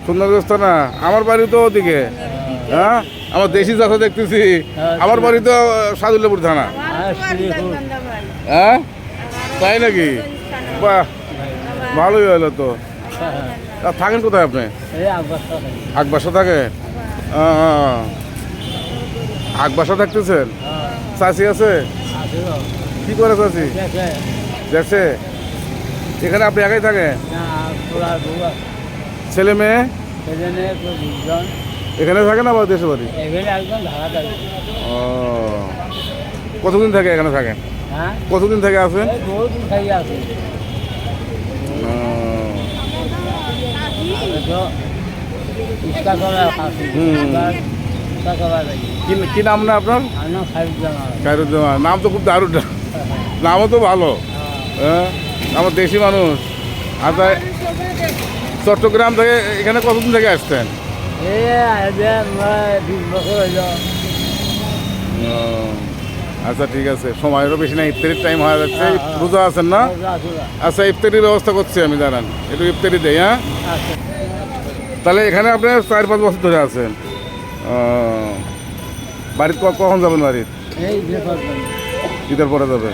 সুন্দরগঞ্জ না আমার বাড়ি তো ওদিকে। হ্যাঁ, আমার দেশি চাষা দেখতেছি। আমার বাড়ি তো সাদুল্লাপুর থানা। হ্যাঁ, তাই নাকি? বাহ, ভালোই হলো তো। আর থাকেন কোথায় আপনি? আকবাসা থাকে। আকবাসা থাকতেছেন? চাষি আছে? কি করে চাষি? দেখছে। এখানে আপনি একাই থাকেন? ছেলে মেয়ে এখানে থাকে না বা দেশে বাড়ি? ও, কতদিন থেকে এখানে থাকেন? কতদিন থেকে আছেন? কি নাম না আপনার? খায়রুজ্জামান। নাম তো খুব দারুণ, নামও তো ভালো। হ্যাঁ, আমার দেশি মানুষ। আচ্ছা, চট্টগ্রাম থেকে এখানে কতদিন থেকে আসছেন? 20 বছর হইল। আচ্ছা, ঠিক আছে, সময়ও বেশি না, ইফতারির টাইম হয়ে যাচ্ছে। রোজা আছেন না? আচ্ছা, ইফতারির ব্যবস্থা করছি আমি, দাঁড়ান একটু ইফতারি দেই। হ্যাঁ, তাহলে এখানে আপনি 4-5 বছর ধরে আছেন। বাড়িতে কখন যাবেন? বাড়ির ঈদের পরে যাবে?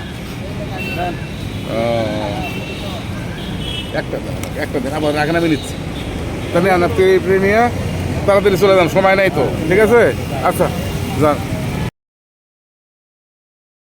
একটা দিন আবার রাখেন, আমি নিচ্ছি। তাহলে আপনি নিয়ে তাড়াতাড়ি চলে যান, সময় নাই তো। ঠিক আছে, আচ্ছা যান।